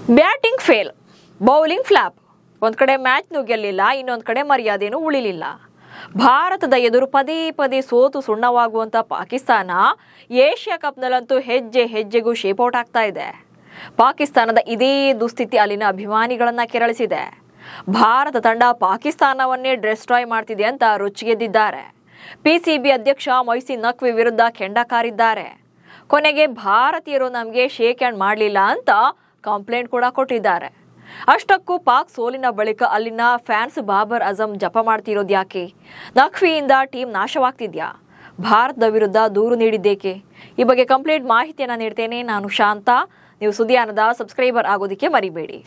Batting fail, bowling flap. ಒಂದು ಕಡೆ ಮ್ಯಾಚ್ನೂ ಗೆಲ್ಲಿಲ್ಲ, ಇನ್ನೊಂದು ಕಡೆ ಮರ್ಯಾದೆನೂ ಉಳಿಲಿಲ್ಲ. ಭಾರತದ ಎದುರು ಪದೇ ಪದೇ ಸೋತು ಸುಣ್ಣವಾಗುವಂಥ ಪಾಕಿಸ್ತಾನ ಏಷ್ಯಾ ಕಪ್ನಲ್ಲಂತೂ ಹೆಜ್ಜೆ ಹೆಜ್ಜೆಗೂ ಶೇಪೌಟ್ ಆಗ್ತಾ ಇದೆ. ಪಾಕಿಸ್ತಾನದ ಇದೇ ದುಸ್ಥಿತಿ ಅಲ್ಲಿನ ಅಭಿಮಾನಿಗಳನ್ನ ಕೆರಳಿಸಿದೆ. ಭಾರತ ತಂಡ ಪಾಕಿಸ್ತಾನವನ್ನೇ ಡಿಸ್ಟ್ರಾಯ್ ಮಾಡ್ತಿದೆ ಅಂತ ರೊಚ್ಚಿಗೆದ್ದಿದ್ದಾರೆ. ಪಿಸಿಬಿ ಅಧ್ಯಕ್ಷ ಮೊಯ್ಸಿನ್ ನಖ್ವಿ ವಿರುದ್ಧ ಕೆಂಡ ಕಾರಿದ್ದಾರೆ. ಕೊನೆಗೆ ಭಾರತೀಯರು ನಮಗೆ ಶೇಕ್ ಹ್ಯಾಂಡ್ ಮಾಡಲಿಲ್ಲ ಅಂತ ಕಂಪ್ಲೇಂಟ್ ಕೂಡ ಕೊಟ್ಟಿದ್ದಾರೆ. ಅಷ್ಟಕ್ಕೂ ಪಾಕ್ ಸೋಲಿನ ಬಳಿಕ ಅಲ್ಲಿನ ಫ್ಯಾನ್ಸ್ ಬಾಬರ್ ಅಜಂ ಜಪ ಮಾಡ್ತಿರೋದು ಯಾಕೆ? ನಖ್ವಿಯಿಂದ ಟೀಮ್ ನಾಶವಾಗ್ತಿದ್ಯಾ? ಭಾರತದ ವಿರುದ್ಧ ದೂರು ನೀಡಿದ್ದೇಕೆ? ಈ ಬಗ್ಗೆ ಕಂಪ್ಲೀಟ್ ಮಾಹಿತಿಯನ್ನು ನೀಡ್ತೇನೆ. ನಾನು ಶಾಂತ. ನೀವು ಸುದ್ದಿಯಾನದ ಸಬ್ಸ್ಕ್ರೈಬರ್ ಆಗೋದಕ್ಕೆ ಮರಿಬೇಡಿ.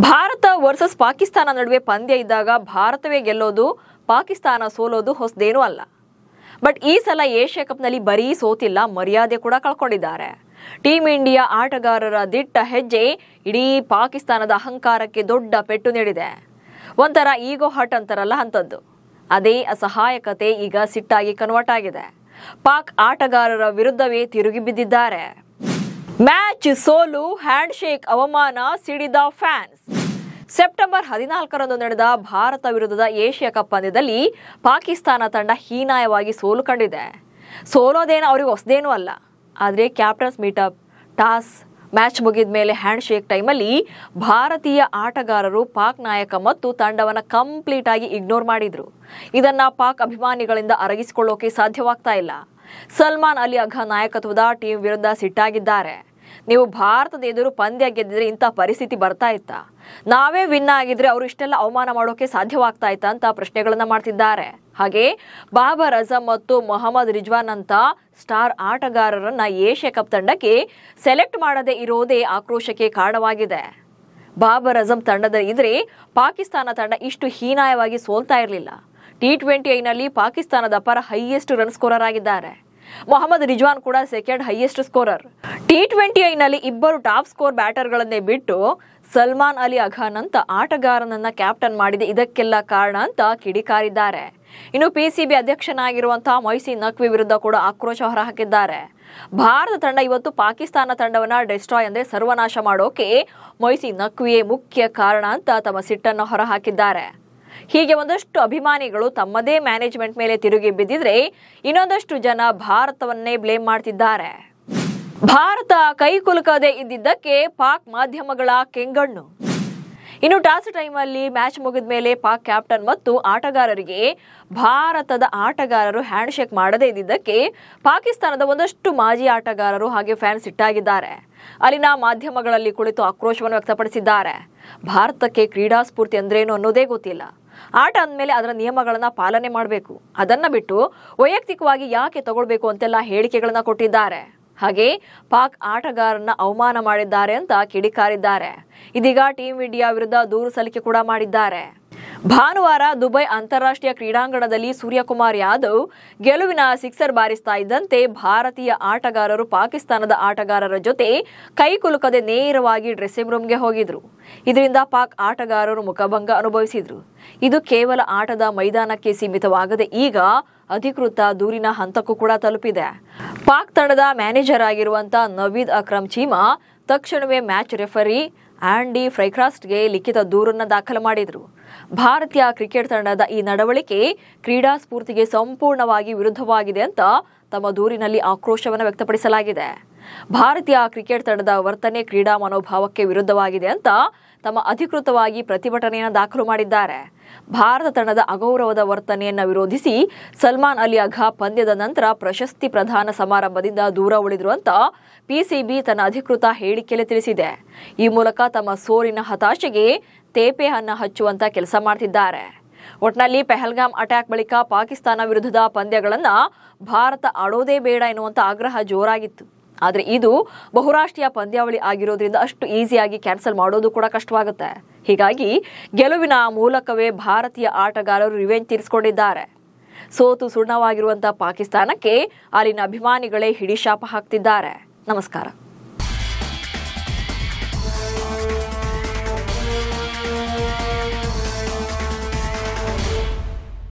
ಭಾರತ ವರ್ಸಸ್ ಪಾಕಿಸ್ತಾನ ನಡುವೆ ಪಂದ್ಯ ಇದ್ದಾಗ ಭಾರತವೇ ಗೆಲ್ಲೋದು, ಪಾಕಿಸ್ತಾನ ಸೋಲೋದು ಹೊಸದೇನೂ ಅಲ್ಲ. ಬಟ್ ಈ ಸಲ ಏಷ್ಯಾ ಕಪ್ನಲ್ಲಿ ಬರೀ ಸೋತಿಲ್ಲ, ಮರ್ಯಾದೆ ಕೂಡ ಕಳ್ಕೊಂಡಿದ್ದಾರೆ. ಟೀಮ್ ಇಂಡಿಯಾ ಆಟಗಾರರ ದಿಟ್ಟ ಹೆಜ್ಜೆ ಇಡೀ ಪಾಕಿಸ್ತಾನದ ಅಹಂಕಾರಕ್ಕೆ ದೊಡ್ಡ ಪೆಟ್ಟು ನೀಡಿದೆ. ಒಂಥರ ಈಗೋ ಹಟ್ ಅಂತಾರಲ್ಲ ಅಂಥದ್ದು. ಅದೇ ಅಸಹಾಯಕತೆ ಈಗ ಸಿಟ್ಟಾಗಿ ಕನ್ವರ್ಟ್ ಆಗಿದೆ. ಪಾಕ್ ಆಟಗಾರರ ವಿರುದ್ಧವೇ ತಿರುಗಿ ಬಿದ್ದಿದ್ದಾರೆ. ಮ್ಯಾಚ್ ಸೋಲು, ಹ್ಯಾಂಡ್ ಶೇಕ್ ಅವಮಾನ ಸಿಡಿದ ಫ್ಯಾನ್ಸ್. ಸೆಪ್ಟೆಂಬರ್ 14ರಂದು ನಡೆದ ಭಾರತ ವಿರುದ್ಧದ ಏಷ್ಯಾ ಕಪ್ ಪಂದ್ಯದಲ್ಲಿ ಪಾಕಿಸ್ತಾನ ತಂಡ ಹೀನಾಯವಾಗಿ ಸೋಲು ಕಂಡಿದೆ. ಸೋಲೋದೇನು ಅವ್ರಿಗೆ ಹೊಸದೇನೂ ಅಲ್ಲ. ಆದರೆ ಕ್ಯಾಪ್ಟನ್ಸ್ ಮೀಟಪ್, ಟಾಸ್, ಮ್ಯಾಚ್ ಮುಗಿದ ಮೇಲೆ ಹ್ಯಾಂಡ್ ಶೇಕ್ ಟೈಮಲ್ಲಿ ಭಾರತೀಯ ಆಟಗಾರರು ಪಾಕ್ ನಾಯಕ ಮತ್ತು ತಂಡವನ್ನು ಕಂಪ್ಲೀಟ್ ಆಗಿ ಇಗ್ನೋರ್ ಮಾಡಿದ್ರು. ಇದನ್ನ ಪಾಕ್ ಅಭಿಮಾನಿಗಳಿಂದ ಅರಗಿಸಿಕೊಳ್ಳೋಕೆ ಸಾಧ್ಯವಾಗ್ತಾ ಇಲ್ಲ. ಸಲ್ಮಾನ್ ಅಲಿ ಅಘಾ ನಾಯಕತ್ವದ ಟೀಮ್ ವಿರುದ್ಧ ಸಿಟ್ಟಾಗಿದ್ದಾರೆ. ನೀವು ಭಾರತದ ಎದುರು ಪಂದ್ಯ ಗೆದ್ದಿದ್ರೆ ಇಂಥ ಪರಿಸ್ಥಿತಿ ಬರ್ತಾ ಇತ್ತಾ? ನಾವೇ ವಿನ್ ಆಗಿದ್ರೆ ಅವರು ಇಷ್ಟೆಲ್ಲ ಅವಮಾನ ಮಾಡೋಕೆ ಸಾಧ್ಯವಾಗ್ತಾ ಇತ್ತಾ ಅಂತ ಪ್ರಶ್ನೆಗಳನ್ನ ಮಾಡ್ತಿದ್ದಾರೆ. ಹಾಗೆ ಬಾಬರ್ ಅಜಂ ಮತ್ತು ಮೊಹಮ್ಮದ್ ರಿಜ್ವಾನ್ ಅಂತ ಸ್ಟಾರ್ ಆಟಗಾರರನ್ನ ಏಷ್ಯಾ ಕಪ್ ತಂಡಕ್ಕೆ ಸೆಲೆಕ್ಟ್ ಮಾಡದೇ ಇರೋದೇ ಆಕ್ರೋಶಕ್ಕೆ ಕಾರಣವಾಗಿದೆ. ಬಾಬರ್ ಅಜಂ ತಂಡದಲ್ಲಿ ಇದ್ರೆ ಪಾಕಿಸ್ತಾನ ತಂಡ ಇಷ್ಟು ಹೀನಾಯವಾಗಿ ಸೋಲ್ತಾ ಇರಲಿಲ್ಲ. T20ನಲ್ಲಿ ಪಾಕಿಸ್ತಾನದ ಪರ ಹೈಯೆಸ್ಟ್ ರನ್ ಸ್ಕೋರರ್ ಆಗಿದ್ದಾರೆ. ಮೊಹಮ್ಮದ್ ರಿಜ್ವಾನ್ ಕೂಡ ಸೆಕೆಂಡ್ ಹೈಯೆಸ್ಟ್ ಸ್ಕೋರರ್. T20ನಲ್ಲಿ ಇಬ್ಬರು ಟಾಪ್ ಸ್ಕೋರ್ ಬ್ಯಾಟರ್ಗಳನ್ನೇ ಬಿಟ್ಟು ಸಲ್ಮಾನ್ ಅಲಿ ಅಘಾನ್ ಅಂತ ಆಟಗಾರನನ್ನ ಕ್ಯಾಪ್ಟನ್ ಮಾಡಿದೆ ಇದಕ್ಕೆಲ್ಲ ಕಾರಣ ಅಂತ ಕಿಡಿಕಾರಿದ್ದಾರೆ. ಇನ್ನು ಪಿಸಿಬಿ ಅಧ್ಯಕ್ಷನಾಗಿರುವಂತಹ ಮೊಯ್ಸಿನ್ ನಖ್ವಿ ವಿರುದ್ಧ ಕೂಡ ಆಕ್ರೋಶ ಹೊರಹಾಕಿದ್ದಾರೆ. ಭಾರತ ತಂಡ ಇವತ್ತು ಪಾಕಿಸ್ತಾನ ತಂಡವನ್ನ ಡಿಸ್ಟ್ರಾಯ್ ಅಂದ್ರೆ ಸರ್ವನಾಶ ಮಾಡೋಕೆ ಮೊಯ್ಸಿನ್ ನಖ್ವಿಯೇ ಮುಖ್ಯ ಕಾರಣ ಅಂತ ತಮ್ಮ ಸಿಟ್ಟನ್ನು ಹೊರಹಾಕಿದ್ದಾರೆ. ಹೀಗೆ ಒಂದಷ್ಟು ಅಭಿಮಾನಿಗಳು ತಮ್ಮದೇ ಮ್ಯಾನೇಜ್ಮೆಂಟ್ ಮೇಲೆ ತಿರುಗಿ ಬಿದ್ದಿದ್ರೆ ಇನ್ನೊಂದಷ್ಟು ಜನ ಭಾರತವನ್ನೇ ಬ್ಲೇಮ್ ಮಾಡ್ತಿದ್ದಾರೆ. ಭಾರತ ಕೈ ಕುಲುಕದೆ ಇದ್ದಿದ್ದಕ್ಕೆ ಪಾಕ್ ಮಾಧ್ಯಮಗಳ ಕೆಂಗಣ್ಣು. ಇನ್ನು ಟಾಸ್ ಟೈಮಲ್ಲಿ ಮ್ಯಾಚ್ ಮುಗಿದ ಮೇಲೆ ಪಾಕ್ ಕ್ಯಾಪ್ಟನ್ ಮತ್ತು ಆಟಗಾರರಿಗೆ ಭಾರತದ ಆಟಗಾರರು ಹ್ಯಾಂಡ್ ಶೇಕ್ ಮಾಡದೇ ಇದ್ದಿದ್ದಕ್ಕೆ ಪಾಕಿಸ್ತಾನದ ಒಂದಷ್ಟು ಮಾಜಿ ಆಟಗಾರರು ಹಾಗೆ ಫ್ಯಾನ್ಸ್ ಸಿಟ್ಟಾಗಿದ್ದಾರೆ. ಅಲ್ಲಿನ ಮಾಧ್ಯಮಗಳಲ್ಲಿ ಕುಳಿತು ಆಕ್ರೋಶವನ್ನು ವ್ಯಕ್ತಪಡಿಸಿದ್ದಾರೆ. ಭಾರತಕ್ಕೆ ಕ್ರೀಡಾ ಸ್ಫೂರ್ತಿ ಅಂದ್ರೇನು ಅನ್ನೋದೇ ಗೊತ್ತಿಲ್ಲ. ಆಟ ಅಂದಮೇಲೆ ಅದರ ನಿಯಮಗಳನ್ನ ಪಾಲನೆ ಮಾಡಬೇಕು. ಅದನ್ನ ಬಿಟ್ಟು ವೈಯಕ್ತಿಕವಾಗಿ ಯಾಕೆ ತಗೊಳ್ಬೇಕು ಅಂತೆಲ್ಲ ಹೇಳಿಕೆಗಳನ್ನ ಕೊಟ್ಟಿದ್ದಾರೆ. ಹಾಗೆ ಪಾಕ್ ಆಟಗಾರರನ್ನ ಅವಮಾನ ಮಾಡಿದ್ದಾರೆ ಅಂತ ಕಿಡಿಕಾರಿದ್ದಾರೆ. ಇದೀಗ ಟೀಮ್ ಇಂಡಿಯಾ ವಿರುದ್ಧ ದೂರು ಸಲ್ಲಿಕೆ ಕೂಡ ಮಾಡಿದ್ದಾರೆ. ಭಾನುವಾರ ದುಬೈ ಅಂತಾರಾಷ್ಟ್ರೀಯ ಕ್ರೀಡಾಂಗಣದಲ್ಲಿ ಸೂರ್ಯಕುಮಾರ್ ಯಾದವ್ ಗೆಲುವಿನ ಸಿಕ್ಸರ್ ಬಾರಿಸ್ತಾ ಇದ್ದಂತೆ ಭಾರತೀಯ ಆಟಗಾರರು ಪಾಕಿಸ್ತಾನದ ಆಟಗಾರರ ಜೊತೆ ಕೈ ಕುಲುಕದೆ ನೇರವಾಗಿ ಡ್ರೆಸ್ಸಿಂಗ್ ರೂಮ್ಗೆ ಹೋಗಿದ್ರು. ಇದರಿಂದ ಪಾಕ್ ಆಟಗಾರರು ಮುಖಭಂಗ ಅನುಭವಿಸಿದ್ರು. ಇದು ಕೇವಲ ಆಟದ ಮೈದಾನಕ್ಕೆ ಸೀಮಿತವಾಗದೆ ಈಗ ಅಧಿಕೃತ ದೂರಿನ ಹಂತಕ್ಕೂ ಕೂಡ ತಲುಪಿದೆ. ಪಾಕ್ ತಂಡದ ಮ್ಯಾನೇಜರ್ ಆಗಿರುವಂತಹ ನವೀದ್ ಅಕ್ರಮ್ ಚೀಮಾ ತಕ್ಷಣವೇ ಮ್ಯಾಚ್ ರೆಫರಿ ಆಂಡಿ ಫ್ರೈಕ್ರಾಸ್ಟ್ಗೆ ಲಿಖಿತ ದೂರನ್ನು ದಾಖಲು ಮಾಡಿದ್ರು. ಭಾರತೀಯ ಕ್ರಿಕೆಟ್ ತಂಡದ ಈ ನಡವಳಿಕೆ ಕ್ರೀಡಾ ಸ್ಫೂರ್ತಿಗೆ ಸಂಪೂರ್ಣವಾಗಿ ವಿರುದ್ಧವಾಗಿದೆ ಅಂತ ತಮ್ಮ ದೂರಿನಲ್ಲಿ ಆಕ್ರೋಶವನ್ನು ವ್ಯಕ್ತಪಡಿಸಲಾಗಿದೆ. ಭಾರತೀಯ ಕ್ರಿಕೆಟ್ ತಂಡದ ವರ್ತನೆ ಕ್ರೀಡಾ ಮನೋಭಾವಕ್ಕೆ ವಿರುದ್ಧವಾಗಿದೆ ಅಂತ ತಮ್ಮ ಅಧಿಕೃತವಾಗಿ ಪ್ರತಿಭಟನೆಯನ್ನು ದಾಖಲು ಮಾಡಿದ್ದಾರೆ. ಭಾರತ ತಂಡದ ಅಗೌರವದ ವರ್ತನೆಯನ್ನು ವಿರೋಧಿಸಿ ಸಲ್ಮಾನ್ ಅಲಿ ಅಘಾ ಪಂದ್ಯದ ನಂತರ ಪ್ರಶಸ್ತಿ ಪ್ರದಾನ ಸಮಾರಂಭದಿಂದ ದೂರ ಉಳಿದ್ರು ಅಂತ ಪಿಸಿಬಿ ತನ್ನ ಅಧಿಕೃತ ಹೇಳಿಕೆಯಲ್ಲಿ ತಿಳಿಸಿದೆ. ಈ ಮೂಲಕ ತಮ್ಮ ಸೋಲಿನ ಹತಾಶೆಗೆ ತೇಪೆ ಅನ್ನ ಹಚ್ಚುವಂತ ಕೆಲಸ ಮಾಡ್ತಿದ್ದಾರೆ. ಒಟ್ನಲ್ಲಿ ಪೆಹಲ್ಗಾಮ್ ಅಟ್ಯಾಕ್ ಬಳಿಕ ಪಾಕಿಸ್ತಾನ ವಿರುದ್ಧದ ಪಂದ್ಯಗಳನ್ನ ಭಾರತ ಆಡೋದೇ ಬೇಡ ಎನ್ನುವಂತ ಆಗ್ರಹ ಜೋರಾಗಿತ್ತು. ಆದರೆ ಇದು ಬಹುರಾಷ್ಟ್ರೀಯ ಪಂದ್ಯಾವಳಿ ಆಗಿರೋದ್ರಿಂದ ಅಷ್ಟು ಈಸಿಯಾಗಿ ಕ್ಯಾನ್ಸಲ್ ಮಾಡೋದು ಕೂಡ ಕಷ್ಟವಾಗುತ್ತೆ. ಹೀಗಾಗಿ ಗೆಲುವಿನ ಮೂಲಕವೇ ಭಾರತೀಯ ಆಟಗಾರರು ರಿವೆಂಜ್ ತೀರಿಸಿಕೊಂಡಿದ್ದಾರೆ. ಸೋತು ಸುಣ್ಣವಾಗಿರುವಂತಹ ಪಾಕಿಸ್ತಾನಕ್ಕೆ ಅಲ್ಲಿನ ಅಭಿಮಾನಿಗಳೇ ಹಿಡಿಶಾಪ ಹಾಕ್ತಿದ್ದಾರೆ. ನಮಸ್ಕಾರ.